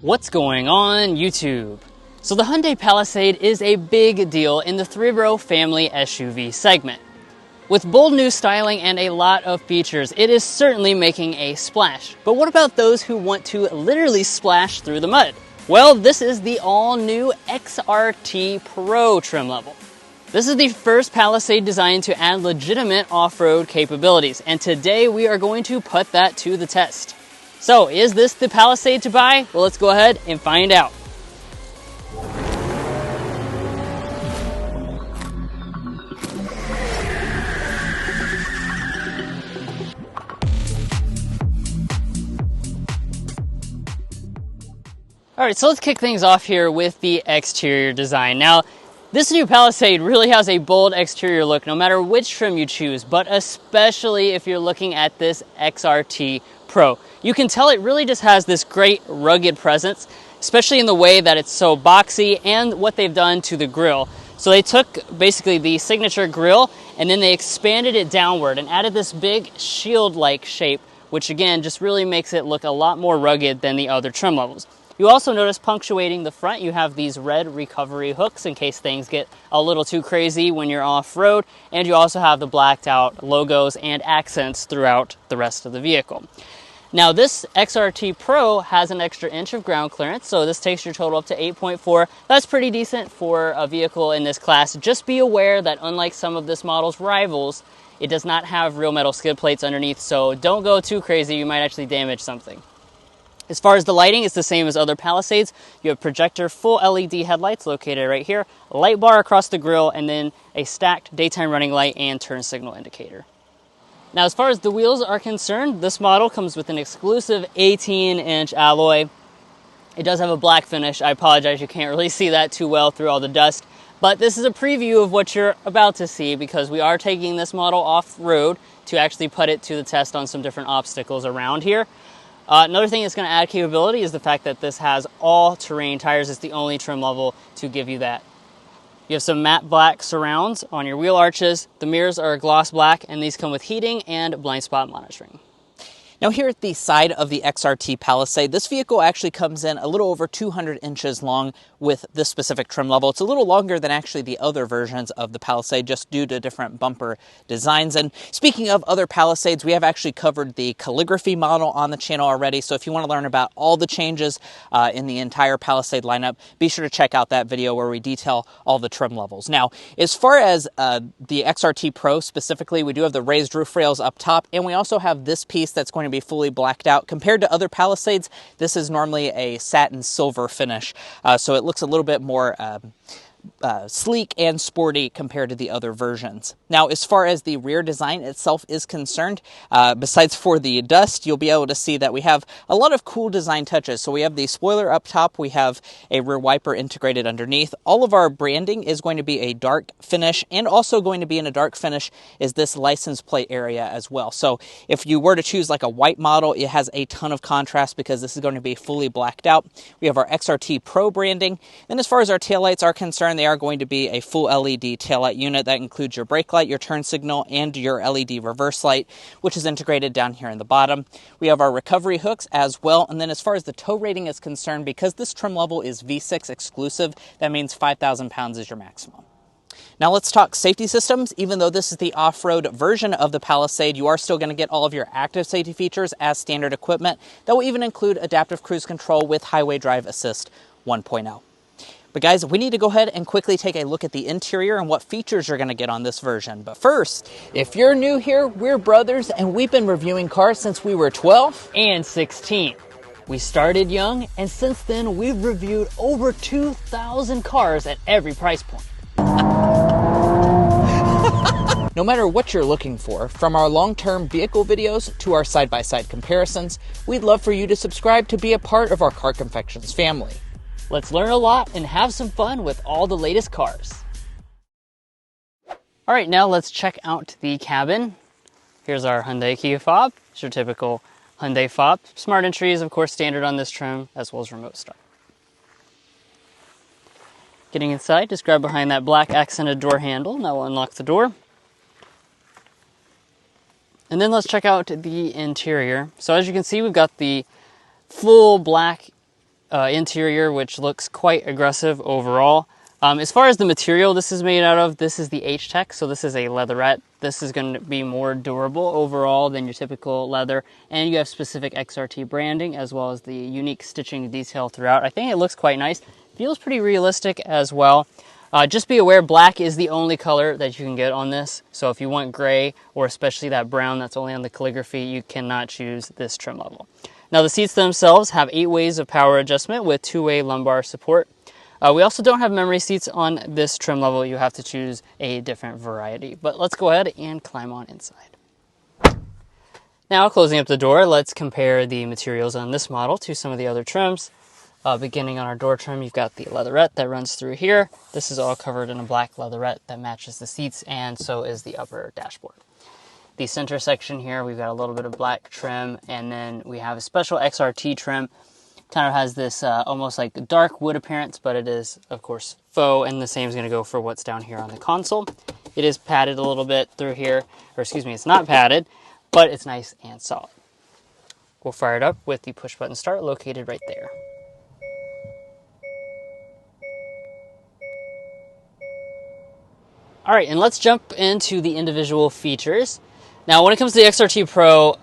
What's going on YouTube? So the Hyundai Palisade is a big deal in the three-row family SUV segment. With bold new styling and a lot of features, it is certainly making a splash. But what about those who want to literally splash through the mud? Well, this is the all-new XRT Pro trim level. This is the first Palisade designed to add legitimate off-road capabilities, and today we are going to put that to the test. So, is this the Palisade to buy? Well, let's go ahead and find out. Alright, so let's kick things off here with the exterior design. Now, this new Palisade really has a bold exterior look no matter which trim you choose, but especially if you're looking at this XRT Pro. You can tell it really just has this great rugged presence, especially in the way that it's so boxy and what they've done to the grille. So they took basically the signature grille and then they expanded it downward and added this big shield-like shape, which again just really makes it look a lot more rugged than the other trim levels. You also notice punctuating the front, you have these red recovery hooks in case things get a little too crazy when you're off-road, and you also have the blacked out logos and accents throughout the rest of the vehicle. Now this XRT Pro has an extra inch of ground clearance, so this takes your total up to 8.4. That's pretty decent for a vehicle in this class. Just be aware that unlike some of this model's rivals, it does not have real metal skid plates underneath, so don't go too crazy, you might actually damage something. As far as the lighting, it's the same as other Palisades. You have projector full LED headlights located right here, a light bar across the grille, and then a stacked daytime running light and turn signal indicator. Now, as far as the wheels are concerned, this model comes with an exclusive 18-inch alloy. It does have a black finish. I apologize, you can't really see that too well through all the dust, but this is a preview of what you're about to see because we are taking this model off-road to actually put it to the test on some different obstacles around here. Another thing that's going to add capability is the fact that this has all-terrain tires. It's the only trim level to give you that. You have some matte black surrounds on your wheel arches. The mirrors are gloss black, and these come with heating and blind spot monitoring. Now here at the side of the XRT Palisade, this vehicle actually comes in a little over 200 inches long with this specific trim level. It's a little longer than actually the other versions of the Palisade just due to different bumper designs. And speaking of other Palisades, we have actually covered the calligraphy model on the channel already. So if you want to learn about all the changes in the entire Palisade lineup, be sure to check out that video where we detail all the trim levels. Now, as far as the XRT Pro specifically, we do have the raised roof rails up top, and we also have this piece that's going to be fully blacked out. Compared to other Palisades, this is normally a satin silver finish, so it looks a little bit more sleek and sporty compared to the other versions. Now, as far as the rear design itself is concerned, besides for the dust, you'll be able to see that we have a lot of cool design touches. So we have the spoiler up top, we have a rear wiper integrated underneath. All of our branding is going to be a dark finish, and also going to be in a dark finish is this license plate area as well. So if you were to choose like a white model, it has a ton of contrast because this is going to be fully blacked out. We have our XRT Pro branding. Then as far as our taillights are concerned, they are going to be a full LED taillight unit that includes your brake light, your turn signal, and your LED reverse light, which is integrated down here in the bottom. We have our recovery hooks as well, and then as far as the tow rating is concerned, because this trim level is V6 exclusive, that means 5,000 pounds is your maximum. Now let's talk safety systems. Even though this is the off-road version of the Palisade, you are still going to get all of your active safety features as standard equipment. That will even include adaptive cruise control with highway drive assist 1.0. But guys, we need to go ahead and quickly take a look at the interior and what features you're going to get on this version. But first, if you're new here, we're brothers and we've been reviewing cars since we were 12 and 16. We started young, and since then we've reviewed over 2,000 cars at every price point. No matter what you're looking for, from our long-term vehicle videos to our side-by-side comparisons, we'd love for you to subscribe to be a part of our Car Confections family. Let's learn a lot and have some fun with all the latest cars. All right, now let's check out the cabin. Here's our Hyundai key fob. It's your typical Hyundai fob. Smart entry is of course standard on this trim, as well as remote start. Getting inside, just grab behind that black accented door handle. Now we'll unlock the door. And then let's check out the interior. So as you can see, we've got the full black interior, which looks quite aggressive overall. As far as the material this is made out of, this is the H-Tech, so this is a leatherette. This is going to be more durable overall than your typical leather, and you have specific XRT branding as well as the unique stitching detail throughout. I think it looks quite nice. Feels pretty realistic as well. Just be aware, black is the only color that you can get on this, so if you want gray or especially that brown that's only on the calligraphy, you cannot choose this trim level. Now the seats themselves have 8 ways of power adjustment with 2-way lumbar support. We also don't have memory seats on this trim level. You have to choose a different variety. But let's go ahead and climb on inside. Now, closing up the door, let's compare the materials on this model to some of the other trims. Beginning on our door trim, you've got the leatherette that runs through here. This is all covered in a black leatherette that matches the seats, and so is the upper dashboard. The center section here, we've got a little bit of black trim, and then we have a special XRT trim. Kind of has this almost like dark wood appearance, but it is, of course, faux, and the same is going to go for what's down here on the console. It is padded a little bit through here, or excuse me, it's not padded, but it's nice and solid. We'll fire it up with the push button start located right there. All right, and let's jump into the individual features. Now, when it comes to the XRT Pro,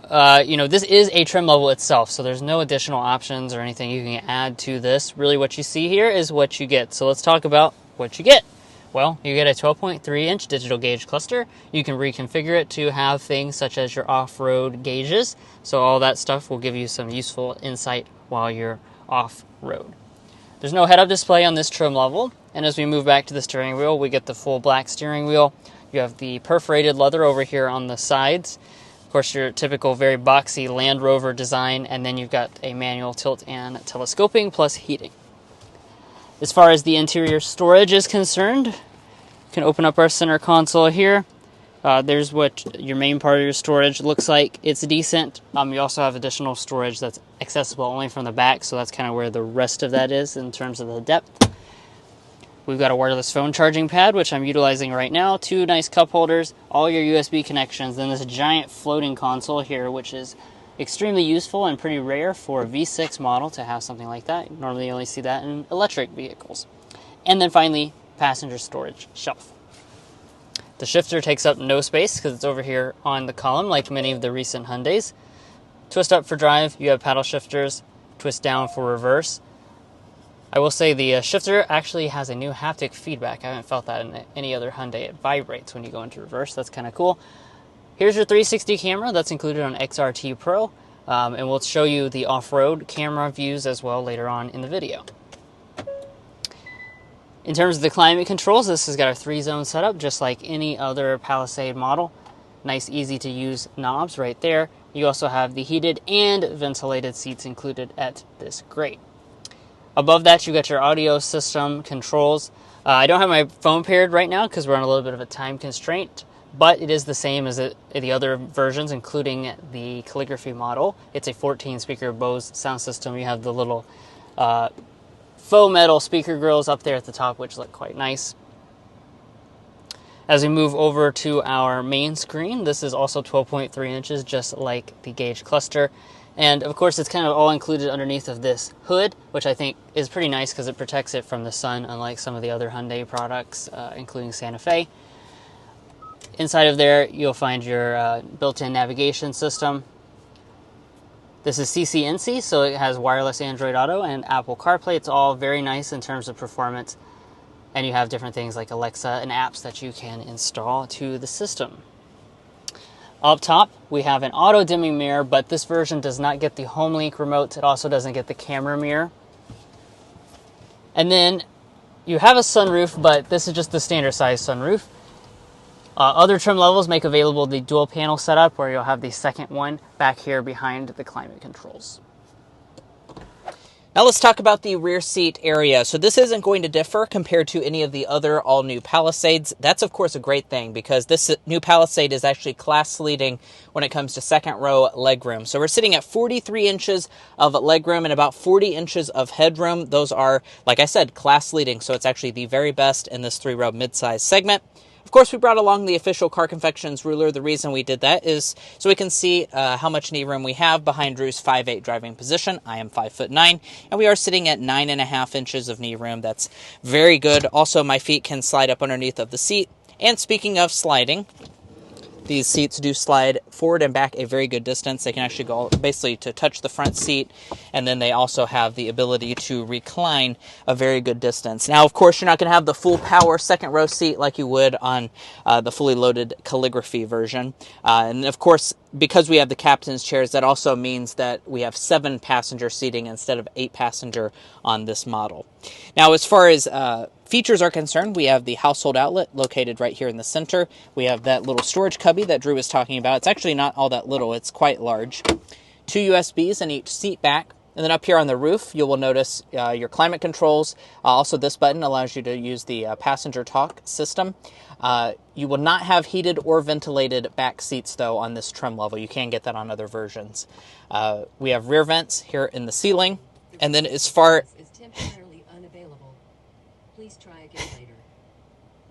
this is a trim level itself, so there's no additional options or anything you can add to this. Really, what you see here is what you get. So let's talk about what you get. Well, you get a 12.3-inch digital gauge cluster. You can reconfigure it to have things such as your off-road gauges. So all that stuff will give you some useful insight while you're off-road. There's no head-up display on this trim level. And as we move back to the steering wheel, we get the full black steering wheel. You have the perforated leather over here on the sides. Of course, your typical very boxy Land Rover design, and then you've got a manual tilt and telescoping plus heating. As far as the interior storage is concerned, you can open up our center console here. There's what your main part of your storage looks like. It's decent. You also have additional storage that's accessible only from the back, so that's kind of where the rest of that is in terms of the depth. We've got a wireless phone charging pad, which I'm utilizing right now, 2 nice cup holders, all your USB connections, then this giant floating console here, which is extremely useful and pretty rare for a V6 model to have something like that. Normally you only see that in electric vehicles. And then finally, passenger storage shelf. The shifter takes up no space because it's over here on the column like many of the recent Hyundais. Twist up for drive, you have paddle shifters, twist down for reverse. I will say the shifter actually has a new haptic feedback. I haven't felt that in any other Hyundai. It vibrates when you go into reverse. That's kind of cool. Here's your 360 camera that's included on XRT Pro, and we'll show you the off-road camera views as well later on in the video. In terms of the climate controls, this has got a 3-zone setup just like any other Palisade model. Nice, easy to use knobs right there. You also have the heated and ventilated seats included at this grade. Above that, you got your audio system controls. I don't have my phone paired right now because we're on a little bit of a time constraint, but it is the same as the other versions, including the calligraphy model. It's a 14-speaker Bose sound system. You have the little faux metal speaker grills up there at the top, which look quite nice. As we move over to our main screen, this is also 12.3 inches, just like the gauge cluster. And of course, it's kind of all included underneath of this hood, which I think is pretty nice because it protects it from the sun, unlike some of the other Hyundai products, including Santa Fe. Inside of there, you'll find your built-in navigation system. This is CCNC, so it has wireless Android Auto and Apple CarPlay. It's all very nice in terms of performance. And you have different things like Alexa and apps that you can install to the system. Up top, we have an auto-dimming mirror, but this version does not get the HomeLink remote. It also doesn't get the camera mirror. And then you have a sunroof, but this is just the standard size sunroof. Other trim levels make available the dual panel setup, where you'll have the second one back here behind the climate controls. Now let's talk about the rear seat area. So this isn't going to differ compared to any of the other all-new Palisades. That's, of course, a great thing because this new Palisade is actually class-leading when it comes to second-row legroom. So we're sitting at 43 inches of legroom and about 40 inches of headroom. Those are, like I said, class-leading. So it's actually the very best in this 3-row midsize segment. Of course, we brought along the official Car Confections ruler. The reason we did that is so we can see how much knee room we have behind Drew's 5'8" driving position. I am 5'9", and we are sitting at 9.5 inches of knee room. That's very good. Also, my feet can slide up underneath of the seat. And speaking of sliding, these seats do slide forward and back a very good distance. They can actually go basically to touch the front seat, and then they also have the ability to recline a very good distance. Now, of course, you're not going to have the full power second row seat like you would on the fully loaded calligraphy version. And of course, because we have the captain's chairs, that also means that we have 7 passenger seating instead of 8 passenger on this model. Now, as far as features are concerned, we have the household outlet located right here in the center. We have that little storage cubby that Drew was talking about. It's actually not all that little. It's quite large. 2 USBs in each seat back. And then up here on the roof, you will notice your climate controls. Also, this button allows you to use the passenger talk system. You will not have heated or ventilated back seats, though, on this trim level. You can get that on other versions. We have rear vents here in the ceiling. And then as far... Please try again later.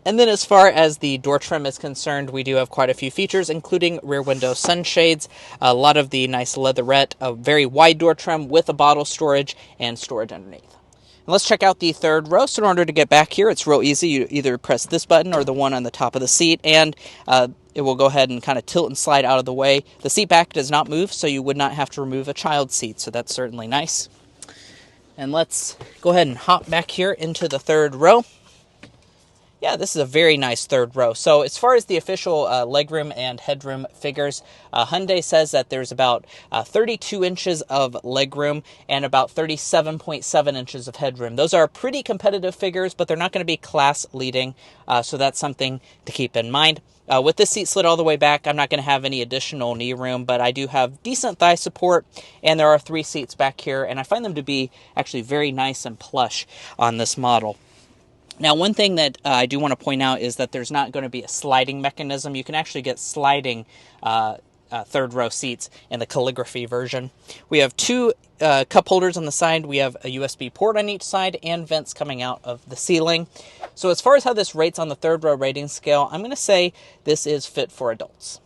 And then as far as the door trim is concerned, we do have quite a few features, including rear window sunshades, a lot of the nice leatherette, a very wide door trim with a bottle storage and storage underneath. And let's check out the third row. So in order to get back here, it's real easy. You either press this button or the one on the top of the seat, and it will go ahead and kind of tilt and slide out of the way. The seat back does not move, so you would not have to remove a child's seat, so that's certainly nice. And let's go ahead and hop back here into the third row. Yeah, this is a very nice third row. So as far as the official legroom and headroom figures, Hyundai says that there's about 32 inches of legroom and about 37.7 inches of headroom. Those are pretty competitive figures, but they're not going to be class leading, so that's something to keep in mind. With this seat slid all the way back, I'm not going to have any additional knee room, but I do have decent thigh support, and there are 3 seats back here, and I find them to be actually very nice and plush on this model. Now, one thing that I do want to point out is that there's not going to be a sliding mechanism. You can actually get sliding third row seats in the calligraphy version. We have 2 cup holders on the side. We have a USB port on each side and vents coming out of the ceiling. So as far as how this rates on the third row rating scale, I'm going to say this is fit for adults.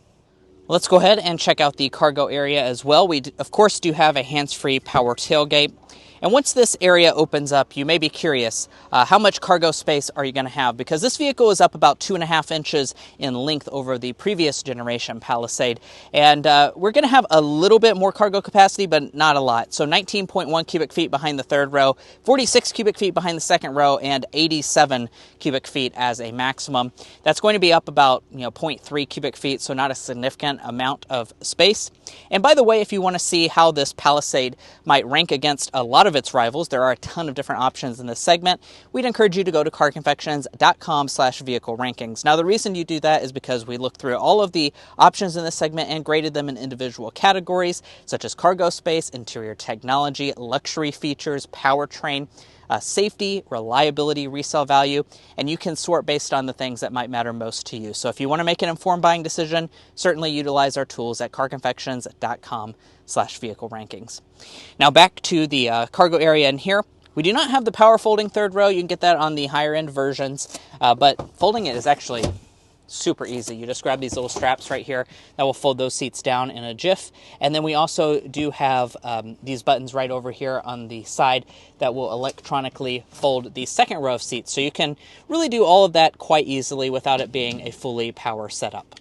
Let's go ahead and check out the cargo area as well. We, of course, do have a hands-free power tailgate. And once this area opens up, you may be curious, how much cargo space are you going to have? Because this vehicle is up about 2.5 inches in length over the previous generation Palisade. And we're going to have a little bit more cargo capacity, but not a lot. So 19.1 cubic feet behind the third row, 46 cubic feet behind the second row, and 87 cubic feet as a maximum. That's going to be up about 0.3 cubic feet, so not a significant amount of space. And by the way, if you want to see how this Palisade might rank against a lot of its rivals, there are a ton of different options in this segment. We'd encourage you to go to carconfections.com/vehicle rankings. Now, the reason you do that is because we looked through all of the options in this segment and graded them in individual categories, such as cargo space, interior technology, luxury features, powertrain, safety, reliability, resale value, and you can sort based on the things that might matter most to you. So if you want to make an informed buying decision, certainly utilize our tools at carconfections.com/vehicle rankings. Now back to the cargo area in here. We do not have the power folding third row. You can get that on the higher end versions, but folding it is actually super easy. You just grab these little straps right here that will fold those seats down in a jiff. And then we also do have these buttons right over here on the side that will electronically fold the second row of seats. So you can really do all of that quite easily without it being a fully power setup.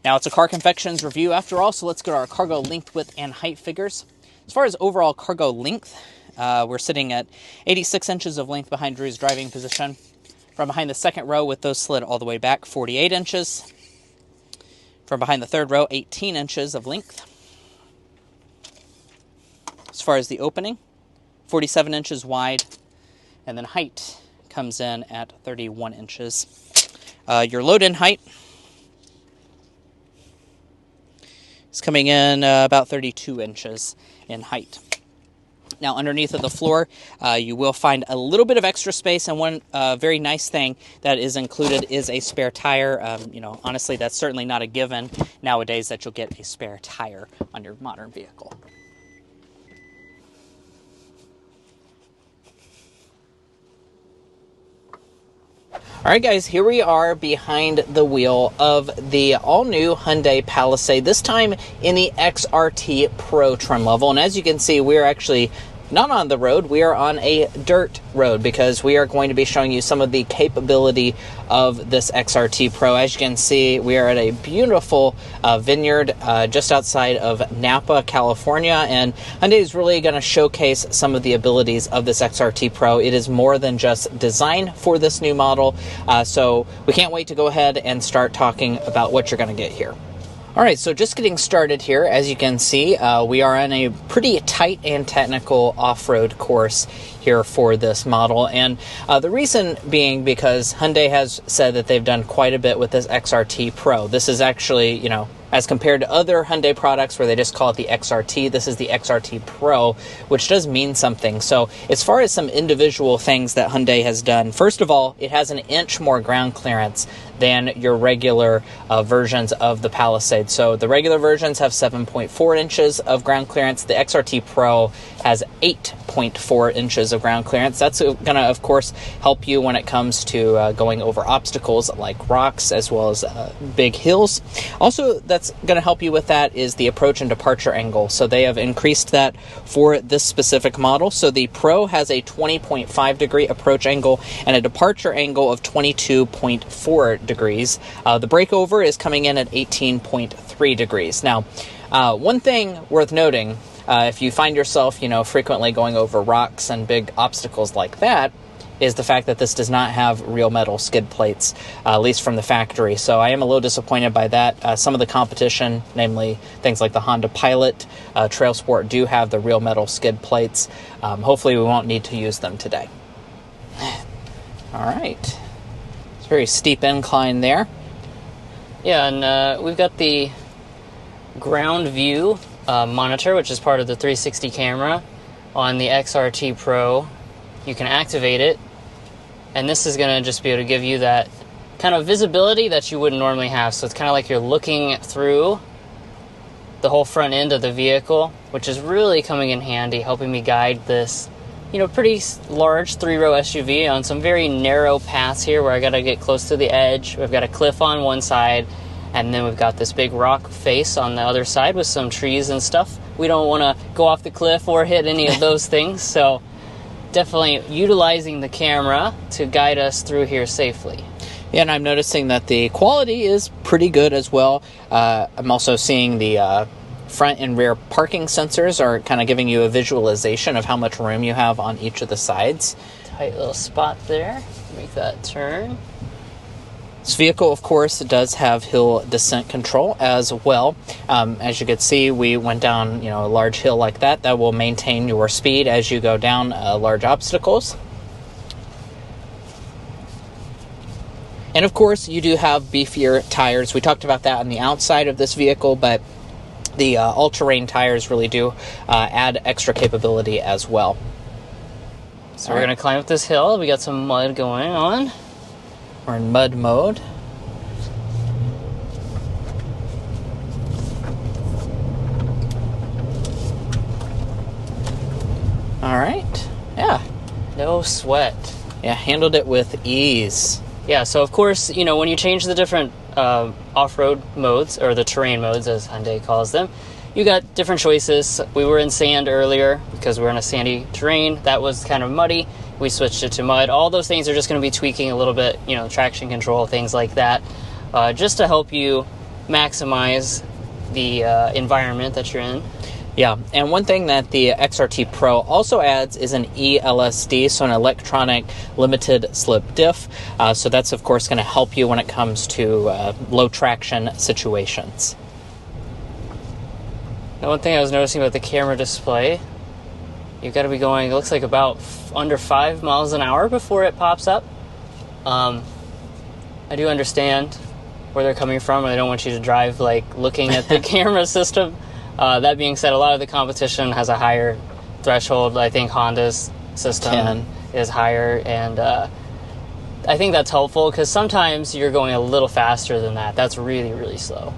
Now, it's a Car Confections review after all, so let's go to our cargo length, width, and height figures. As far as overall cargo length, we're sitting at 86 inches of length behind Drew's driving position. From behind the second row with those slid all the way back, 48 inches. From behind the third row, 18 inches of length. As far as the opening, 47 inches wide. And then height comes in at 31 inches. Your load-in height is coming in about 32 inches in height. Now, underneath of the floor, you will find a little bit of extra space, and one very nice thing that is included is a spare tire. Honestly, that's certainly not a given nowadays that you'll get a spare tire on your modern vehicle. All right, guys, here we are behind the wheel of the all-new Hyundai Palisade, this time in the XRT Pro trim level. And as you can see, we're actually not on the road, we are on a dirt road because we are going to be showing you some of the capability of this XRT Pro. As you can see, we are at a beautiful vineyard just outside of Napa, California, and Hyundai is really going to showcase some of the abilities of this XRT Pro. It is more than just design for this new model, so we can't wait to go ahead and start talking about what you're going to get here. All right, so just getting started here, as you can see, we are on a pretty tight and technical off-road course here for this model, and the reason being because Hyundai has said that they've done quite a bit with this XRT Pro. This is actually, you know, as compared to other Hyundai products where they just call it the XRT, this is the XRT Pro, which does mean something. So as far as some individual things that Hyundai has done, first of all, it has an inch more ground clearance than your regular versions of the Palisade. So the regular versions have 7.4 inches of ground clearance. The XRT Pro has 8.4 inches of ground clearance. That's going to, of course, help you when it comes to going over obstacles like rocks as well as big hills. Also, that's going to help you with that is the approach and departure angle. So they have increased that for this specific model. So the Pro has a 20.5 degree approach angle and a departure angle of 22.4 degrees. The breakover is coming in at 18.3 degrees. Now, one thing worth noting, if you find yourself, you know, frequently going over rocks and big obstacles like that, is the fact that this does not have real metal skid plates, at least from the factory. So I am a little disappointed by that. Some of the competition, namely things like the Honda Pilot, Trail Sport, do have the real metal skid plates. Hopefully we won't need to use them today. All right. It's a very steep incline there. Yeah, and we've got the ground view monitor, which is part of the 360 camera on the XRT Pro. You can activate it, and this is going to just be able to give you that kind of visibility that you wouldn't normally have. So it's kind of like you're looking through the whole front end of the vehicle, which is really coming in handy, helping me guide this, you know, pretty large 3-row SUV on some very narrow paths here where I got to get close to the edge. We've got a cliff on one side, and then we've got this big rock face on the other side with some trees and stuff. We don't want to go off the cliff or hit any of those things, so definitely utilizing the camera to guide us through here safely. Yeah, and I'm noticing that the quality is pretty good as well. I'm also seeing the front and rear parking sensors are kind of giving you a visualization of how much room you have on each of the sides. Tight little spot there. Make that turn. This vehicle, of course, does have hill descent control as well. As you can see, we went down, a large hill like that. That will maintain your speed as you go down large obstacles. And of course, you do have beefier tires. We talked about that on the outside of this vehicle, but the all-terrain tires really do add extra capability as well. So we're going to climb up this hill. We got some mud going on. We're in mud mode. All right. Yeah. No sweat. Yeah, handled it with ease. Yeah, so of course, when you change the different off-road modes, or the terrain modes as Hyundai calls them, you got different choices. We were in sand earlier because we're in a sandy terrain. That was kind of muddy. We switched it to mud. All those things are just going to be tweaking a little bit, traction control, things like that, just to help you maximize the environment that you're in. Yeah, and one thing that the XRT Pro also adds is an ELSD, so an electronic limited slip diff. So that's, of course, going to help you when it comes to low traction situations. Now, one thing I was noticing about the camera display, you've got to be going, it looks like about under 5 miles an hour before it pops up. I do understand where they're coming from, and I don't want you to drive looking at the camera system. That being said, a lot of the competition has a higher threshold. I think Honda's system is higher, and I think that's helpful because sometimes you're going a little faster than that. That's really, really slow.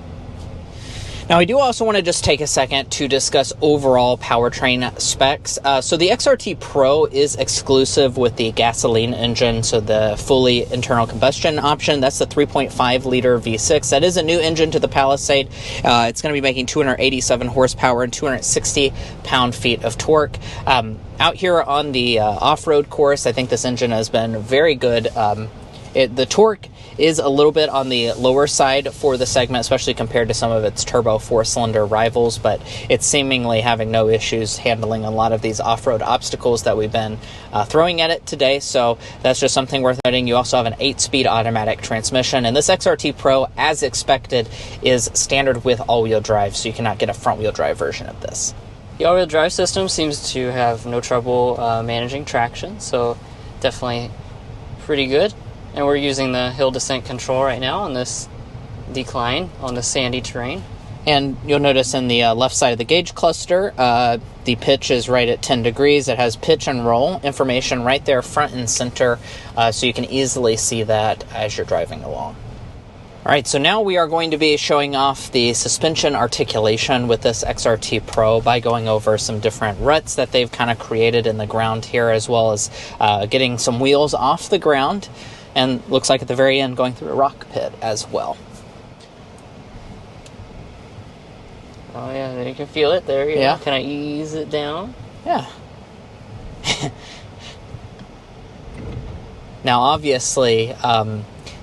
Now, I do also want to just take a second to discuss overall powertrain specs. So the XRT Pro is exclusive with the gasoline engine, so the fully internal combustion option. That's the 3.5 liter V6. That is a new engine to the Palisade. It's going to be making 287 horsepower and 260 pound-feet of torque. Out here on the off-road course, I think this engine has been very good. The torque is a little bit on the lower side for the segment, especially compared to some of its turbo 4-cylinder rivals, but it's seemingly having no issues handling a lot of these off-road obstacles that we've been throwing at it today, so that's just something worth noting. You also have an 8-speed automatic transmission, and this XRT Pro, as expected, is standard with all-wheel drive, so you cannot get a front-wheel drive version of this. The all-wheel drive system seems to have no trouble managing traction, so definitely pretty good. And we're using the hill descent control right now on this decline on the sandy terrain. And you'll notice in the left side of the gauge cluster, the pitch is right at 10 degrees. It has pitch and roll information right there front and center, so you can easily see that as you're driving along. All right, so now we are going to be showing off the suspension articulation with this XRT Pro by going over some different ruts that they've kind of created in the ground here, as well as getting some wheels off the ground. And looks like at the very end going through a rock pit as well. Oh yeah, you can feel it there. Yeah. Can I ease it down? Yeah. Now, obviously,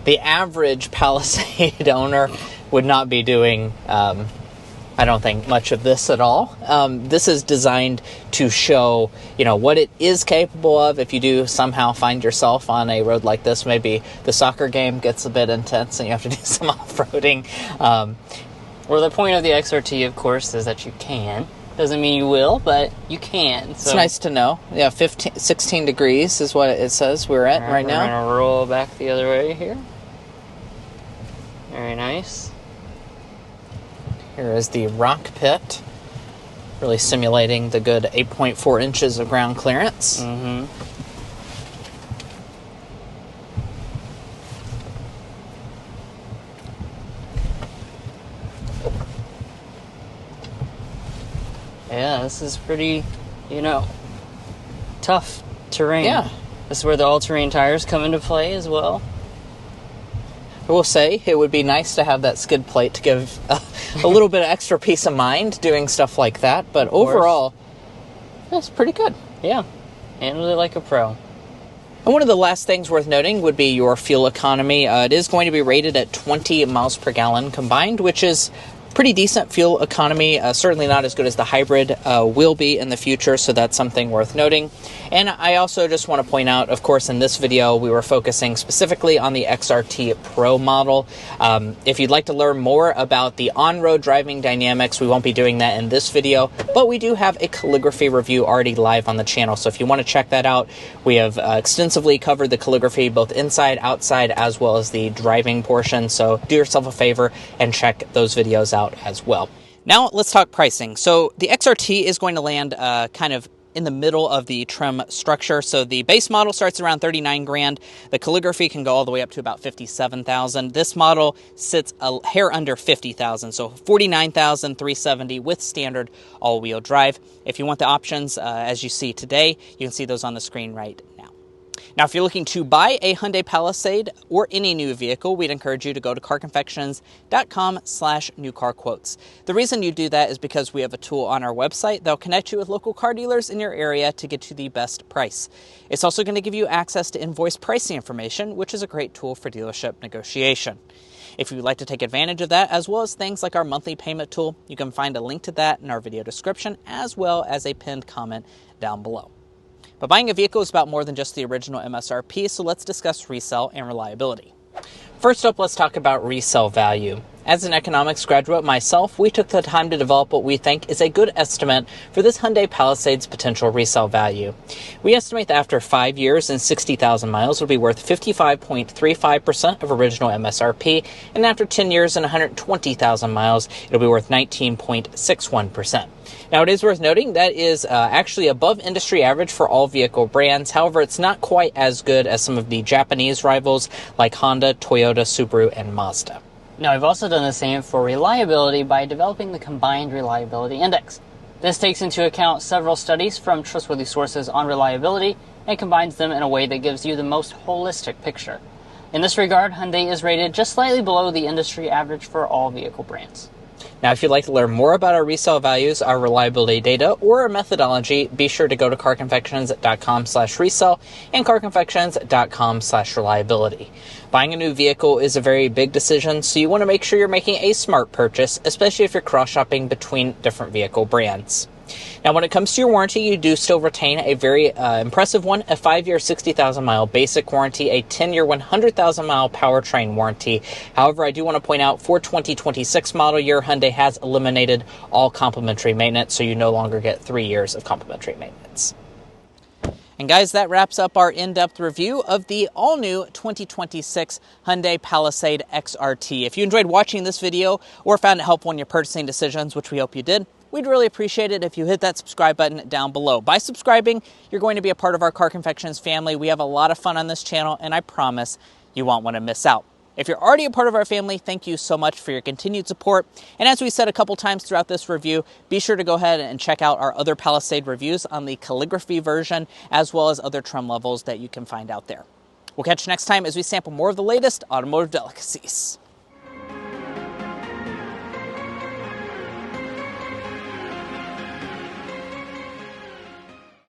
the average Palisade owner would not be doing, I don't think, much of this at all. This is designed to show, what it is capable of if you do somehow find yourself on a road like this. Maybe the soccer game gets a bit intense and you have to do some off-roading. Well, the point of the XRT, of course, is that you can. Doesn't mean you will, but you can. So. It's nice to know. Yeah, 16 degrees is what it says we're at right now. We're going to roll back the other way here. Very nice. Here is the rock pit, really simulating the good 8.4 inches of ground clearance. Mm-hmm. Yeah, this is pretty, tough terrain. Yeah. This is where the all-terrain tires come into play as well. I will say it would be nice to have that skid plate to give a little bit of extra peace of mind doing stuff like that, but overall, it's pretty good. Yeah, handled it like a pro. And one of the last things worth noting would be your fuel economy. It is going to be rated at 20 miles per gallon combined, which is pretty decent fuel economy, certainly not as good as the hybrid will be in the future, so that's something worth noting. And I also just want to point out, of course, in this video, we were focusing specifically on the XRT Pro model. If you'd like to learn more about the on-road driving dynamics, we won't be doing that in this video, but we do have a calligraphy review already live on the channel, so if you want to check that out, we have extensively covered the calligraphy, both inside, outside, as well as the driving portion, so do yourself a favor and check those videos out as well. Now let's talk pricing. So the XRT is going to land kind of in the middle of the trim structure. So the base model starts around 39 grand. The calligraphy can go all the way up to about 57,000. This model sits a hair under 50,000, so 49,370 with standard all-wheel drive. If you want the options, as you see today, you can see those on the screen right now. Now, if you're looking to buy a Hyundai Palisade or any new vehicle, we'd encourage you to go to carconfections.com/newcarquotes. The reason you do that is because we have a tool on our website that'll connect you with local car dealers in your area to get you the best price. It's also going to give you access to invoice pricing information, which is a great tool for dealership negotiation. If you'd like to take advantage of that, as well as things like our monthly payment tool, you can find a link to that in our video description, as well as a pinned comment down below. But buying a vehicle is about more than just the original MSRP, so let's discuss resale and reliability. First up, let's talk about resale value. As an economics graduate myself, we took the time to develop what we think is a good estimate for this Hyundai Palisade's potential resale value. We estimate that after 5 years and 60,000 miles, it'll be worth 55.35% of original MSRP, and after 10 years and 120,000 miles, it'll be worth 19.61%. Now, it is worth noting that is actually above industry average for all vehicle brands. However, it's not quite as good as some of the Japanese rivals like Honda, Toyota, Subaru, and Mazda. Now, we've also done the same for reliability by developing the Combined Reliability Index. This takes into account several studies from trustworthy sources on reliability and combines them in a way that gives you the most holistic picture. In this regard, Hyundai is rated just slightly below the industry average for all vehicle brands. Now, if you'd like to learn more about our resale values, our reliability data, or our methodology, be sure to go to carconfections.com/resale and carconfections.com/reliability. Buying a new vehicle is a very big decision, so you want to make sure you're making a smart purchase, especially if you're cross-shopping between different vehicle brands. Now, when it comes to your warranty, you do still retain a very impressive one, a 5-year, 60,000-mile basic warranty, a 10-year, 100,000-mile powertrain warranty. However, I do want to point out for 2026 model year, Hyundai has eliminated all complimentary maintenance, so you no longer get 3 years of complimentary maintenance. And guys, that wraps up our in-depth review of the all-new 2026 Hyundai Palisade XRT. If you enjoyed watching this video or found it helpful in your purchasing decisions, which we hope you did, we'd really appreciate it if you hit that subscribe button down below. By subscribing, you're going to be a part of our Car Confections family. We have a lot of fun on this channel, and I promise you won't want to miss out. If you're already a part of our family, thank you so much for your continued support. And as we said a couple times throughout this review, be sure to go ahead and check out our other Palisade reviews on the calligraphy version, as well as other trim levels that you can find out there. We'll catch you next time as we sample more of the latest automotive delicacies.